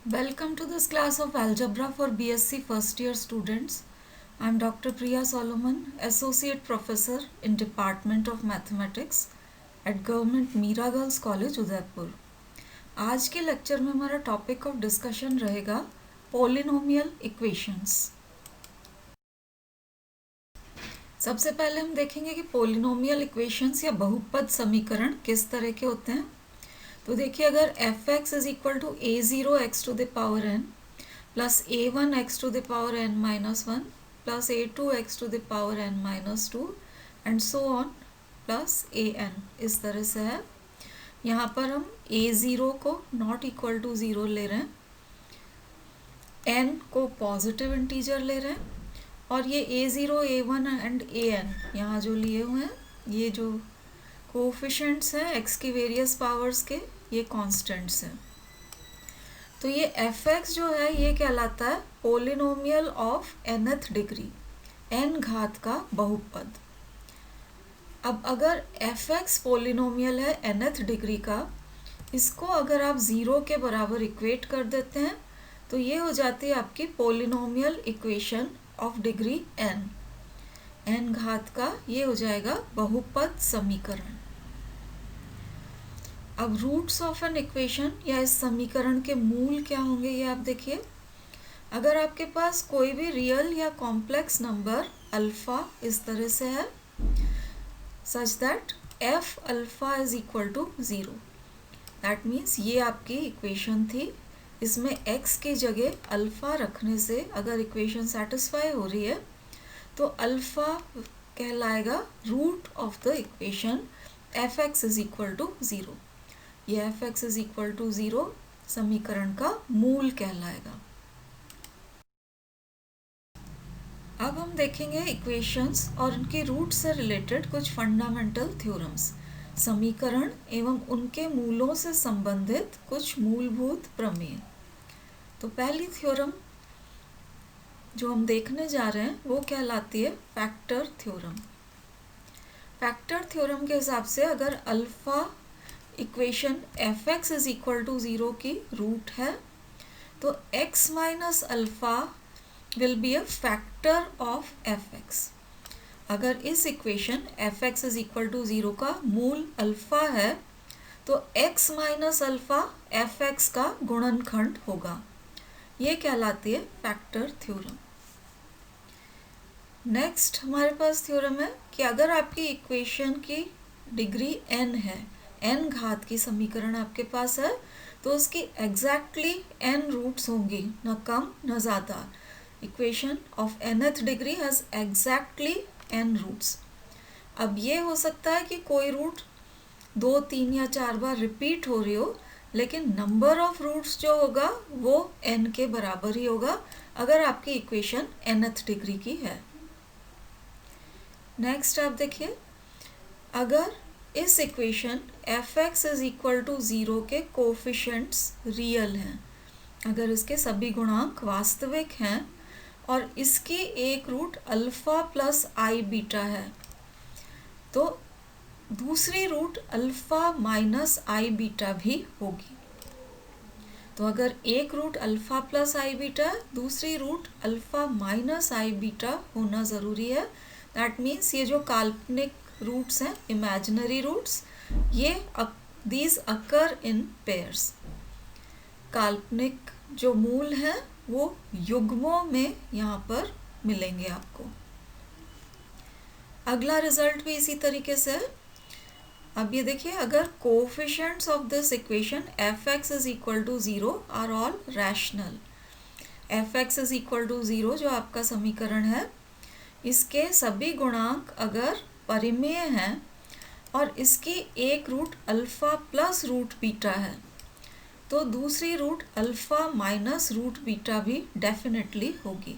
Welcome to this class of Algebra for BSc first year students. I am Dr. Priya Solomon, Associate Professor in Department of Mathematics at Government Mira Girls College, Udaipur. आज के lecture में हमारा topic of discussion रहेगा polynomial equations. सबसे पहले हम देखेंगे कि पोलिनोमियल इक्वेशंस या बहुपद समीकरण किस तरह के होते हैं। तो देखिए, अगर F x is equal to A zero X to the power N plus A one X to the power N minus one plus A two X to the power N minus two and so on plus A N, इस तरह से है। यहाँ पर हम A zero को not equal to zero ले रहे हैं, एन को पॉजिटिव इंटीजर ले रहे हैं, और ये a zero a one and a n यहाँ जो लिए हुए हैं, ये जो कोफिशेंट्स हैं एक्स की वेरियस पावर्स के, ये कांस्टेंट्स हैं। तो ये एफ एक्स जो है ये कहलाता है polynomial of nth degree, n घात का बहुपद। अब अगर एफ एक्स पोलिनोमियल है nth डिग्री का, इसको अगर आप ज़ीरो के बराबर इक्वेट कर देते हैं तो ये हो जाती है आपकी polynomial equation of degree n घात का, ये हो जाएगा बहुपद समीकरण। अब रूट्स ऑफ एन इक्वेशन या इस समीकरण के मूल क्या होंगे ये आप देखिए। अगर आपके पास कोई भी रियल या कॉम्प्लेक्स नंबर अल्फा इस तरह से है such that F alpha is equal to zero, that means ये आपकी इक्वेशन थी। इसमें एक्स की जगह अल्फा रखने से अगर इक्वेशन सेटिस्फाई हो रही है तो अल्फा कहलाएगा root of the equation F x is equal to zero. ये f x is equal to zero समीकरण का मूल कहलाएगा। अब हम देखेंगे इक्वेशंस और उनके रूट से रिलेटेड कुछ फंडामेंटल थ्योरम्स, समीकरण एवं उनके मूलों से संबंधित कुछ मूलभूत प्रमेय। तो पहली थ्योरम जो हम देखने जा रहे हैं वो कहलाती है फैक्टर थ्योरम। फैक्टर थ्योरम के हिसाब से अगर alpha equation F x is equal to zero की रूट है तो x minus alpha will be a factor of F X. अगर इस equation F x is equal to zero का मूल अल्फा है तो x minus alpha F X का गुणनखंड होगा, ये कहलाती है फैक्टर थ्योरम। नेक्स्ट हमारे पास थ्योरम है कि अगर आपकी इक्वेशन की डिग्री n है, n घात की समीकरण आपके पास है, तो उसकी एग्जैक्टली n रूट्स होंगी, न कम न ज़्यादा। Equation of nth degree has exactly n roots. अब ये हो सकता है कि कोई रूट 2, 3 या 4 बार रिपीट हो रही हो, लेकिन नंबर ऑफ रूट्स जो होगा वो n के बराबर ही होगा अगर आपकी इक्वेशन nth डिग्री की है। नेक्स्ट आप देखिए, अगर इस equation F x is equal to zero के कोफिशेंट्स रियल हैं, अगर इसके सभी गुणांक वास्तविक हैं और इसकी एक रूट अल्फ़ा प्लस आई बीटा है, तो दूसरी रूट अल्फ़ा माइनस आई बीटा भी होगी। तो अगर एक रूट अल्फ़ा प्लस आई बीटा, दूसरी रूट अल्फ़ा माइनस आई बीटा होना ज़रूरी है। दैट मीन्स ये जो काल्पनिक रूट्स हैं, इमेजिनरी रूट्स, ये दीज अकर इन पेयर्स। काल्पनिक जो मूल हैं वो युग्मों में यहाँ पर मिलेंगे आपको। अगला रिजल्ट भी इसी तरीके से है। अब ये देखिए, अगर coefficients of this equation F x is equal to zero are all rational, F x is equal to zero जो आपका समीकरण है, इसके सभी गुणांक अगर परिमेय हैं और इसकी एक root alpha plus root beta है, तो दूसरी root alpha minus root beta भी डेफिनेटली होगी।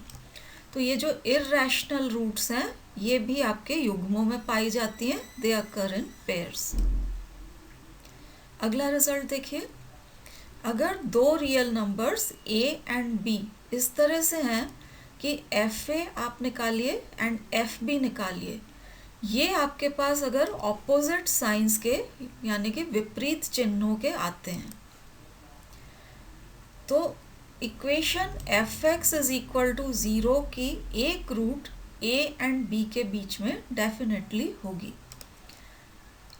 तो ये जो इर्रेशनल रूट्स हैं ये भी आपके युग्मों में पाई जाती हैं, दे अकर इन पेयर्स। अगला रिजल्ट देखिए, अगर दो real numbers a and b इस तरह से हैं कि एफ ए आप निकालिए एंड एफ बी निकालिए, ये आपके पास अगर ऑपोजिट साइंस के यानी कि विपरीत चिन्हों के आते हैं, तो equation F x is equal to 0 की एक रूट ए एंड बी के बीच में डेफिनेटली होगी।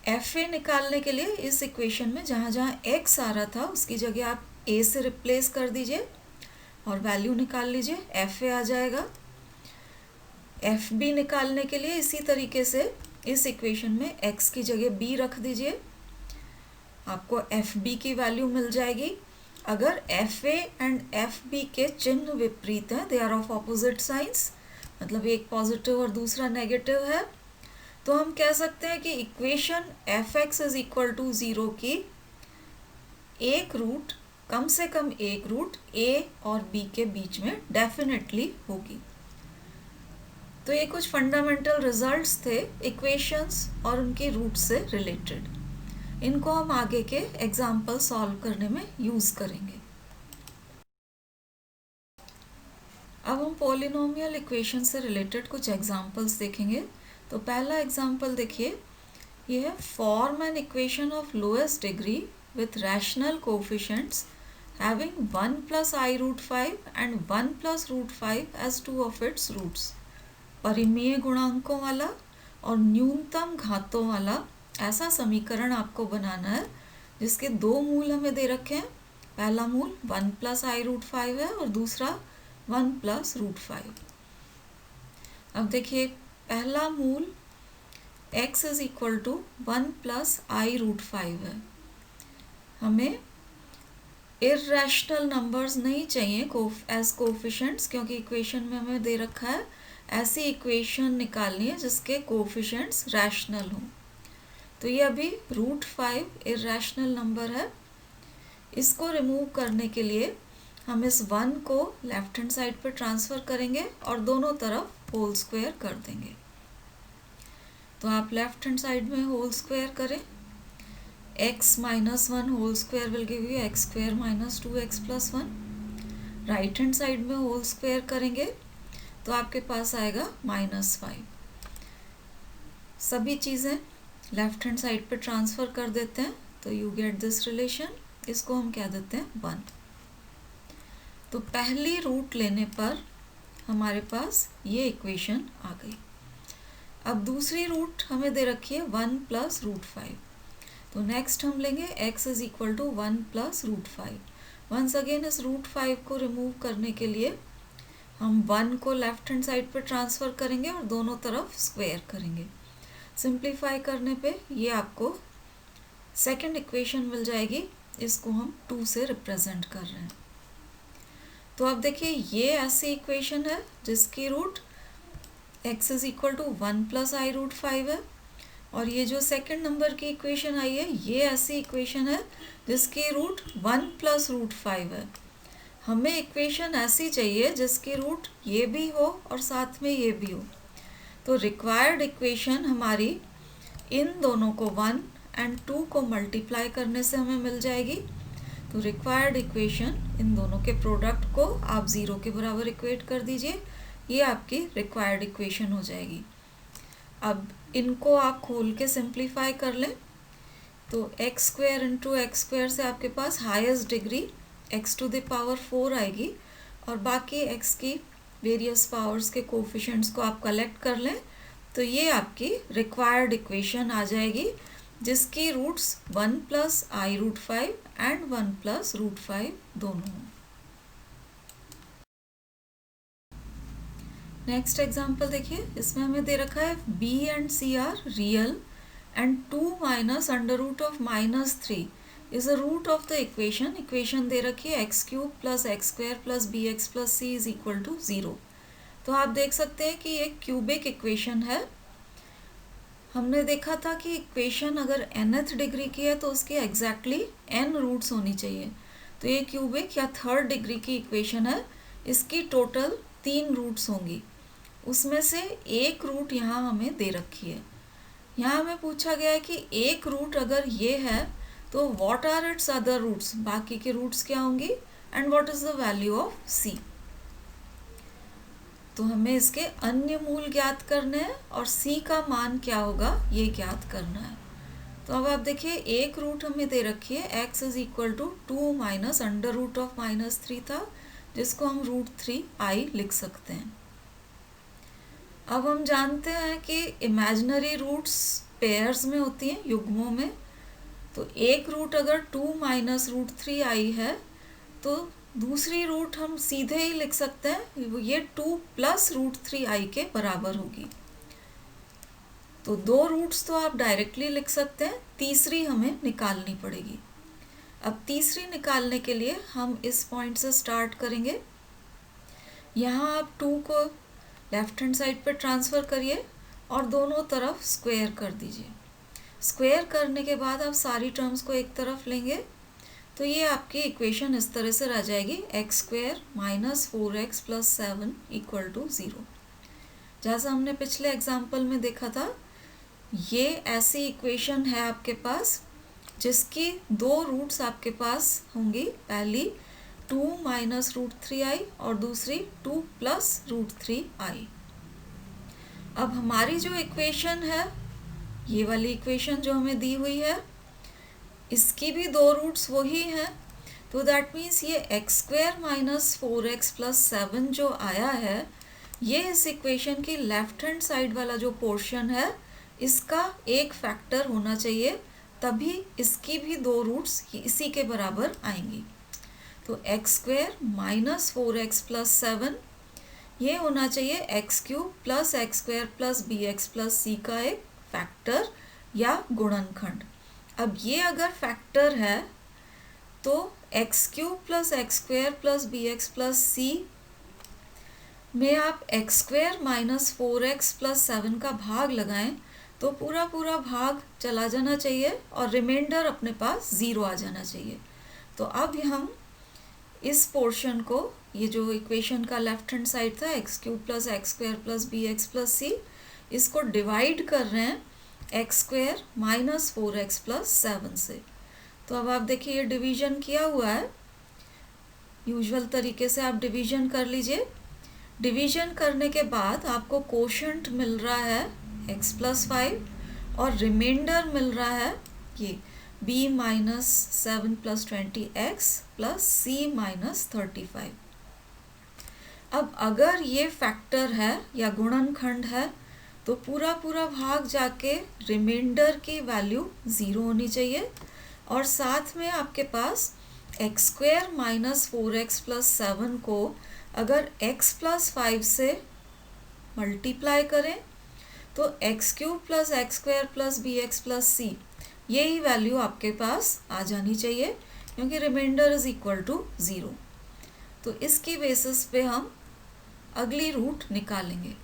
एफ ए निकालने के लिए इस इक्वेशन में जहाँ जहाँ एक्स आ रहा था उसकी जगह आप ए से रिप्लेस कर दीजिए और वैल्यू निकाल लीजिए, एफ ए आ जाएगा। एफ बी निकालने के लिए इसी तरीके से इस इक्वेशन में एक्स की जगह बी रख दीजिए, आपको एफ बी की वैल्यू मिल जाएगी। अगर F A and F B के चिन्ह विपरीत हैं, they are of opposite signs, मतलब एक पॉजिटिव और दूसरा नेगेटिव है, तो हम कह सकते हैं कि equation F x is equal to 0 की एक रूट, कम से कम एक रूट ए और बी के बीच में डेफिनेटली होगी। तो ये कुछ फंडामेंटल रिजल्ट्स थे इक्वेशंस और उनकी रूट से रिलेटेड। इनको हम आगे के एग्जाम्पल सॉल्व करने में यूज करेंगे। अब हम पॉलिनोमियल इक्वेशन से रिलेटेड कुछ एग्जाम्पल्स देखेंगे। तो पहला एग्जाम्पल देखिए, ये है form an equation of lowest degree with rational coefficients having 1 plus I root 5 and 1 plus root 5 as two of its roots। परिमेय गुणांकों वाला और न्यूनतम घातों वाला ऐसा समीकरण आपको बनाना है जिसके दो मूल हमें दे रखे हैं। पहला मूल 1 plus I root 5 है और दूसरा 1 plus root 5। अब देखिए, पहला मूल x is equal to 1 plus I root 5 है। हमें इर्रेशनल नंबर्स नहीं चाहिए एज कोफिशिएंट्स, क्योंकि इक्वेशन में हमें दे रखा है ऐसी इक्वेशन निकालनी है जिसके कोफिशिएंट्स रैशनल हों। तो ये अभी रूट 5 इर्रेशनल नंबर है। इसको रिमूव करने के लिए हम इस 1 को लेफ्ट हैंड साइड पर ट्रांसफ़र करेंगे और दोनों तरफ होल स्क्वायर कर देंगे। तो आप लेफ्ट हैंड साइड में होल स्क्वायर करें, x minus 1 whole square will give you x square minus 2x plus 1। Right hand side में होल स्क्वायर करेंगे तो आपके पास आएगा -5। सभी चीज़ें लेफ्ट हैंड साइड पे ट्रांसफ़र कर देते हैं तो यू गेट दिस रिलेशन। इसको हम कह देते हैं 1। तो पहली रूट लेने पर हमारे पास ये इक्वेशन आ गई। अब दूसरी रूट हमें दे रखी है 1 plus root 5। तो नेक्स्ट हम लेंगे x is equal to 1 plus root 5। Once again इस रूट 5 को रिमूव करने के लिए हम 1 को लेफ्ट हैंड साइड पर ट्रांसफ़र करेंगे और दोनों तरफ स्क्वायर करेंगे। सिंप्लीफाई करने पे ये आपको सेकंड इक्वेशन मिल जाएगी। इसको हम 2 से रिप्रेजेंट कर रहे हैं। तो अब देखिए, ये ऐसी इक्वेशन है जिसकी root x is equal to 1 plus I root 5 है, और ये जो सेकंड नंबर की इक्वेशन आई है ये ऐसी इक्वेशन है जिसकी रूट 1 प्लस रूट 5 है। हमें इक्वेशन ऐसी चाहिए जिसकी रूट ये भी हो और साथ में ये भी हो। तो रिक्वायर्ड इक्वेशन हमारी इन दोनों को 1 एंड 2 को मल्टीप्लाई करने से हमें मिल जाएगी। तो रिक्वायर्ड इक्वेशन, इन दोनों के प्रोडक्ट को आप 0 के बराबर इक्वेट कर दीजिए, ये आपकी रिक्वायर्ड इक्वेशन हो जाएगी। अब इनको आप खोल के सिंप्लीफाई कर लें तो x square into x square से आपके पास highest degree x to the power 4 आएगी, और बाकी x की वेरियस पावर्स के कोफिशिएंट्स को आप कलेक्ट कर लें तो ये आपकी रिक्वायर्ड इक्वेशन आ जाएगी जिसकी roots 1 plus I root 5 and 1 plus root 5 दोनों हों। नेक्स्ट एग्जाम्पल देखिए, इसमें हमें दे रखा है b and c are real and 2 minus under root of -3 is a root of the equation. Equation दे रखी है x cube plus x square plus b x plus c is equal to 0। तो आप देख सकते हैं कि एक क्यूबिक इक्वेशन है। हमने देखा था कि इक्वेशन अगर nth डिग्री की है तो उसकी एग्जैक्टली n रूट्स होनी चाहिए। तो ये क्यूबिक या थर्ड डिग्री की इक्वेशन है, इसकी टोटल 3 रूट्स होंगी। उसमें से एक रूट यहाँ हमें दे रखी है। यहाँ हमें पूछा गया है कि एक रूट अगर ये है तो what are its other roots, बाकी के रूट्स क्या होंगी, and what is the value of c। तो हमें इसके अन्य मूल ज्ञात करने हैं और c का मान क्या होगा ये ज्ञात करना है। तो अब आप देखिए, एक रूट हमें दे रखी है x is equal to 2 minus under root of -3 था, जिसको हम √3i लिख सकते हैं। अब हम जानते हैं कि इमेजिनरी रूट्स पेयर्स में होती हैं, युग्मों में। तो एक रूट अगर 2 माइनस √3i है तो दूसरी रूट हम सीधे ही लिख सकते हैं, ये 2 प्लस √3i के बराबर होगी। तो 2 रूट्स तो आप डायरेक्टली लिख सकते हैं, तीसरी हमें निकालनी पड़ेगी। अब तीसरी निकालने के लिए हम इस पॉइंट से स्टार्ट करेंगे। यहाँ आप 2 को लेफ्ट हैंड साइड पर ट्रांसफ़र करिए और दोनों तरफ स्क्वायर कर दीजिए। स्क्वायर करने के बाद आप सारी टर्म्स को एक तरफ लेंगे तो ये आपकी इक्वेशन इस तरह से रह जाएगी, x² minus 4x plus 7 equal to 0। जैसा हमने पिछले एग्जाम्पल में देखा था, ये ऐसी इक्वेशन है आपके पास जिसकी 2 रूट्स आपके पास होंगी, पहली 2 माइनस √3i और दूसरी 2 प्लस √3i। अब हमारी जो इक्वेशन है, ये वाली इक्वेशन जो हमें दी हुई है, इसकी भी 2 रूट्स वही हैं। तो दैट मीन्स ये x² माइनस 4x प्लस 7 जो आया है, ये इस इक्वेशन की लेफ्ट हैंड साइड वाला जो पोर्शन है, इसका एक फैक्टर होना चाहिए, तभी इसकी भी 2 रूट्स इसी के बराबर आएंगी। तो x² माइनस 4x प्लस 7 ये होना चाहिए x³ plus x² plus bx plus c का एक फैक्टर या गुणनखंड। अब ये अगर फैक्टर है तो x³ plus x² plus bx plus c में आप x² माइनस 4x प्लस 7 का भाग लगाएं तो पूरा भाग चला जाना चाहिए और रिमाइंडर अपने पास 0 आ जाना चाहिए। तो अब हम इस पोर्शन को, ये जो इक्वेशन का लेफ्ट हैंड साइड था x³ plus x² plus bx plus c, इसको डिवाइड कर रहे हैं x² माइनस 4x प्लस 7 से। तो अब आप देखिए ये डिवीजन किया हुआ है, यूजुअल तरीके से आप डिवीजन कर लीजिए। डिवीजन करने के बाद आपको कोशेंट मिल रहा है x प्लस 5 और रिमाइंडर मिल रहा है ये b minus 7 plus 20x plus c minus 35। अब अगर ये फैक्टर है या गुणनखंड है तो पूरा भाग जाके रिमाइंडर की वैल्यू 0 होनी चाहिए और साथ में आपके पास x² माइनस 4x प्लस 7 को अगर x प्लस 5 से मल्टीप्लाई करें तो x³ plus x² plus bx plus c, यही वैल्यू आपके पास आ जानी चाहिए क्योंकि रिमाइंडर इज इक्वल टू 0। तो इसकी बेसिस पे हम अगली रूट निकालेंगे।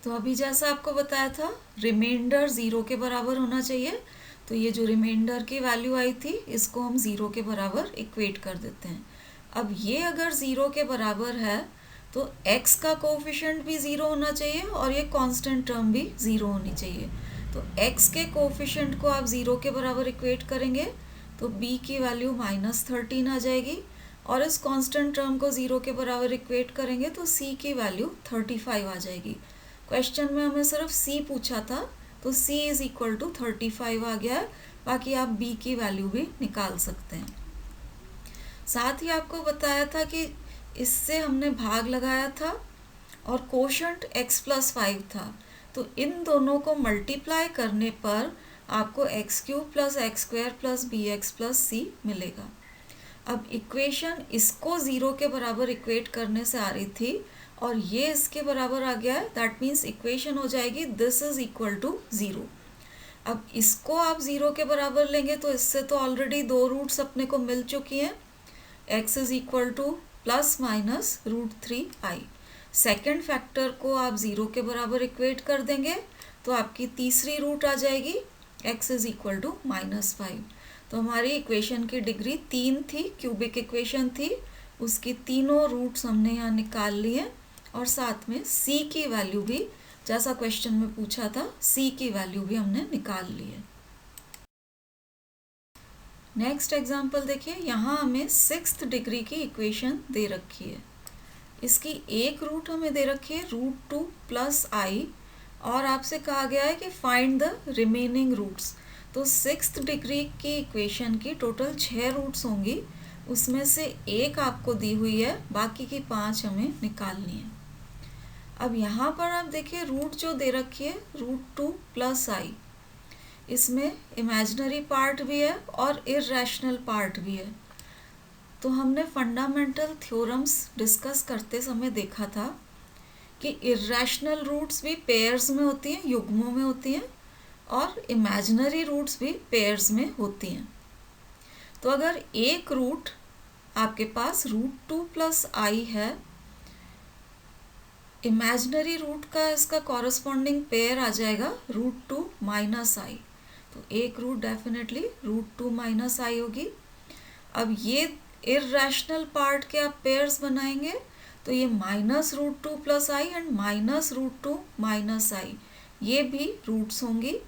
तो अभी जैसा आपको बताया था, रिमाइंडर 0 के बराबर होना चाहिए। तो ये जो रिमाइंडर की वैल्यू आई थी, इसको हम 0 के बराबर इक्वेट कर देते हैं। अब ये अगर 0 के बराबर है तो x का कोफिशिएंट भी 0 होना चाहिए और ये कांस्टेंट टर्म भी 0 होनी चाहिए। तो x के कोफिशिएंट को आप 0 के बराबर इक्वेट करेंगे तो b की वैल्यू -13 आ जाएगी और इस कांस्टेंट टर्म को 0 के बराबर इक्वेट करेंगे तो c की वैल्यू 35 आ जाएगी। क्वेश्चन में हमें सिर्फ c पूछा था तो c इज इक्वल टू 35 आ गया है, बाकी आप b की वैल्यू भी निकाल सकते हैं। साथ ही आपको बताया था कि इससे हमने भाग लगाया था और कोशेंट x प्लस 5 था, तो इन दोनों को मल्टीप्लाई करने पर आपको x³ plus x² plus bx plus c मिलेगा। अब इक्वेशन इसको 0 के बराबर इक्वेट करने से आ रही थी और ये इसके बराबर आ गया है, दैट मीन्स इक्वेशन हो जाएगी दिस इज इक्वल टू 0। अब इसको आप 0 के बराबर लेंगे तो इससे तो ऑलरेडी 2 रूट्स अपने को मिल चुकी हैं, x is equal two plus minus √3i। Second factor को आप 0 के बराबर इक्वेट कर देंगे तो आपकी तीसरी रूट आ जाएगी x इज इक्वल टू -5। तो हमारी इक्वेशन की डिग्री 3 थी, क्यूबिक इक्वेशन थी, उसकी तीनों रूट्स हमने यहाँ निकाल लिए और साथ में c की वैल्यू भी, जैसा क्वेश्चन में पूछा था, c की वैल्यू भी हमने निकाल ली है। नेक्स्ट एग्जाम्पल देखिए, यहाँ हमें 6th डिग्री की इक्वेशन दे रखी है। इसकी एक रूट हमें दे रखी है √2 प्लस i और आपसे कहा गया है कि फाइंड द रिमेनिंग रूट्स। तो 6th डिग्री की इक्वेशन की टोटल 6 रूट्स होंगी, उसमें से एक आपको दी हुई है, बाकी की 5 हमें निकालनी है। अब यहाँ पर आप देखिए रूट जो दे रखी है √2 + i, इसमें इमेजिनरी पार्ट भी है और इर्रेशनल पार्ट भी है। तो हमने फंडामेंटल थ्योरम्स डिस्कस करते समय देखा था कि इर्रेशनल रूट्स भी पेयर्स में होती हैं, युग्मों में होती हैं, और इमेजिनरी रूट्स भी पेयर्स में होती हैं। तो अगर एक रूट आपके पास √2 + i है, इमेजिनरी रूट का इसका कॉरस्पॉन्डिंग पेयर आ जाएगा √2 - i। तो एक रूट डेफिनेटली √2 - i होगी। अब ये इर्रेशनल पार्ट के आप पेयर्स बनाएंगे तो ये -√2 + i एंड -√2 - i, ये भी रूट्स होंगी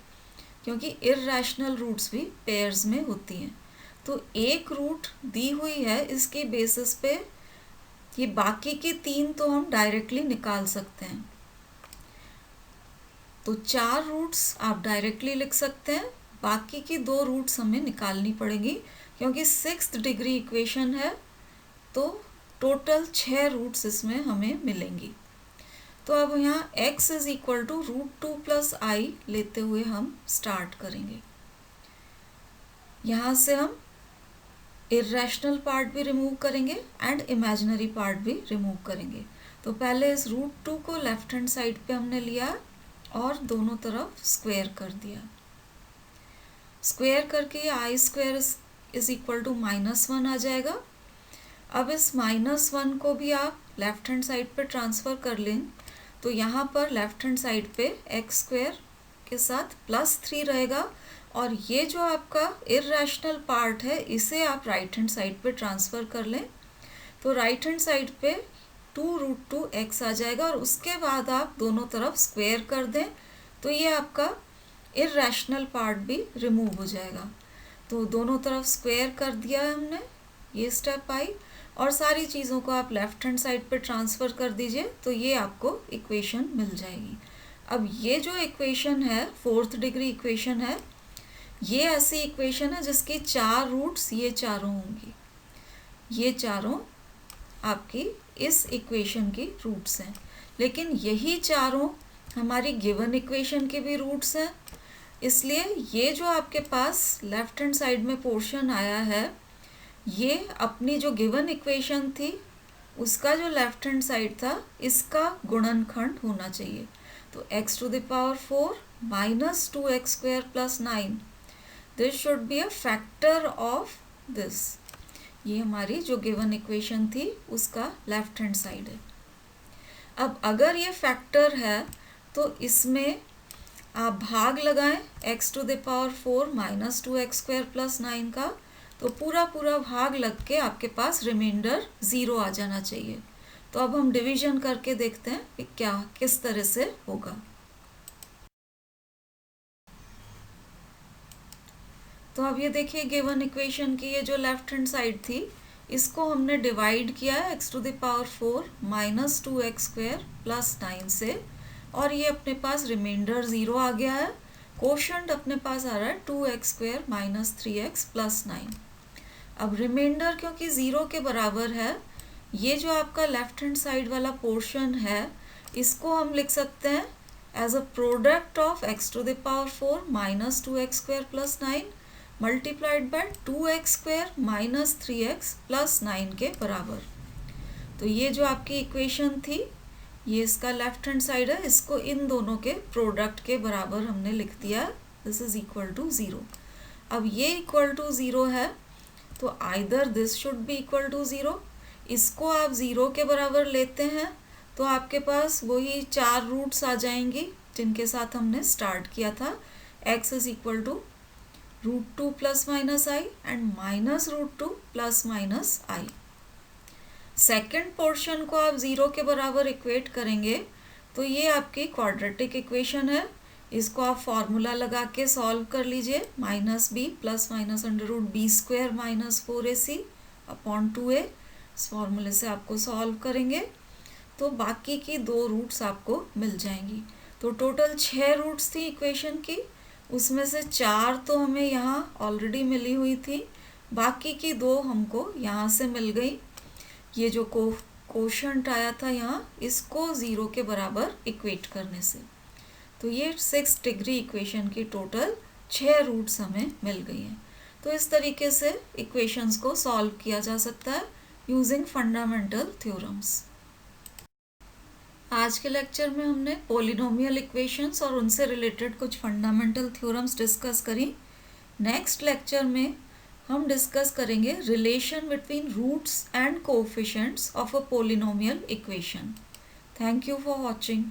क्योंकि इर्रेशनल रूट्स भी पेयर्स में होती हैं। तो एक रूट दी हुई है, इसके बेसिस पे ये बाकी की 3 तो हम डायरेक्टली निकाल सकते हैं। तो 4 रूट्स आप डायरेक्टली लिख सकते हैं, बाकी की 2 रूट्स हमें निकालनी पड़ेगी क्योंकि 6th डिग्री इक्वेशन है, तो टोटल 6 रूट्स इसमें हमें मिलेंगी। तो अब यहाँ x = √2 + i लेते हुए हम स्टार्ट करेंगे। यहाँ से हम इर्रेशनल पार्ट भी रिमूव करेंगे एंड इमेजिनरी पार्ट भी रिमूव करेंगे। तो पहले इस √2 को लेफ्ट हैंड साइड पे हमने लिया और दोनों तरफ स्क्वायर कर दिया। स्क्वायर करके i² = -1 आ जाएगा। अब इस -1 को भी आप लेफ्ट हैंड साइड पे ट्रांसफ़र कर लें, तो यहाँ पर लेफ्ट हैंड साइड पे x² के साथ +3 रहेगा, और ये जो आपका इर्रेशनल पार्ट है इसे आप राइट हैंड साइड पे ट्रांसफ़र कर लें। तो राइट हैंड साइड पे 2√2x आ जाएगा, और उसके बाद आप दोनों तरफ स्क्वायर कर दें तो ये आपका इर्रेशनल पार्ट भी रिमूव हो जाएगा। तो दोनों तरफ स्क्वायर कर दिया है हमने, ये स्टेप आई, और सारी चीज़ों को आप लेफ्ट हैंड साइड पे ट्रांसफ़र कर दीजिए तो ये आपको इक्वेशन मिल जाएगी। अब ये जो इक्वेशन है 4th डिग्री इक्वेशन है, ये ऐसी इक्वेशन है जिसकी 4 रूट्स ये चारों होंगी। ये चारों आपकी इस इक्वेशन की रूट्स हैं, लेकिन यही चारों हमारी गिवन इक्वेशन के भी रूट्स हैं। इसलिए ये जो आपके पास लेफ्ट हैंड साइड में पोर्शन आया है, ये अपनी जो गिवन इक्वेशन थी उसका जो लेफ्ट हैंड साइड था इसका गुणनखंड होना चाहिए। तो x⁴ -2x² + 9, this should B a factor of this. ये हमारी जो गिवन इक्वेशन थी उसका लेफ्ट हैंड साइड है। अब अगर ये फैक्टर है तो इसमें आप भाग लगाएं x⁴ -2x² + 9 का, तो पूरा भाग लग के आपके पास रिमाइंडर 0 आ जाना चाहिए। तो अब हम डिवीजन करके देखते हैं कि क्या किस तरह से होगा। तो अब ये देखिए गिवन इक्वेशन की ये जो लेफ्ट हैंड साइड थी इसको हमने डिवाइड किया है x⁴ -2x² + 9 से, और ये अपने पास रिमाइंडर 0 आ गया है। कोशंट अपने पास आ रहा है 2x² - 3x + 9। अब रिमाइंडर क्योंकि 0 के बराबर है, ये जो आपका लेफ्ट हैंड साइड वाला पोर्शन है इसको हम लिख सकते हैं as a product of x⁴ -2x² + 9 multiplied by 2x² - 3x + 9 के बराबर। तो ये जो आपकी इक्वेशन थी ये इसका लेफ्ट हैंड साइड है, इसको इन दोनों के प्रोडक्ट के बराबर हमने लिख दिया, दिस इज इक्वल टू 0। अब ये इक्वल टू 0 है तो either this should be equal to 0, इसको आप 0 के बराबर लेते हैं तो आपके पास वही 4 रूट्स आ जाएंगी जिनके साथ हमने स्टार्ट किया था। x = √2 ± i and -√2 ± i। Second portion को आप 0 के बराबर इक्वेट करेंगे तो ये आपकी क्वाड्रेटिक इक्वेशन है। इसको आप फॉर्मूला लगा के सॉल्व कर लीजिए, -b + √b² - 4ac/2a। इस फॉर्मूले से आपको सॉल्व करेंगे तो बाकी की 2 रूट्स आपको मिल जाएंगी। तो टोटल 6 रूट्स थी इक्वेशन की, उसमें से 4 तो हमें यहाँ ऑलरेडी मिली हुई थी, बाकी की 2 हमको यहाँ से मिल गई। ये जो कोशंट आया था यहाँ, इसको 0 के बराबर इक्वेट करने से, तो ये 6 डिग्री इक्वेशन की टोटल 6 रूट्स हमें मिल गई हैं। तो इस तरीके से इक्वेशंस को सॉल्व किया जा सकता है यूजिंग फंडामेंटल थ्योरम्स। आज के लेक्चर में हमने पॉलिनोमियल इक्वेशंस और उनसे रिलेटेड कुछ फंडामेंटल थ्योरम्स डिस्कस करी। नेक्स्ट लेक्चर में हम डिस्कस करेंगे relation between roots and coefficients of a polynomial equation. Thank you for watching.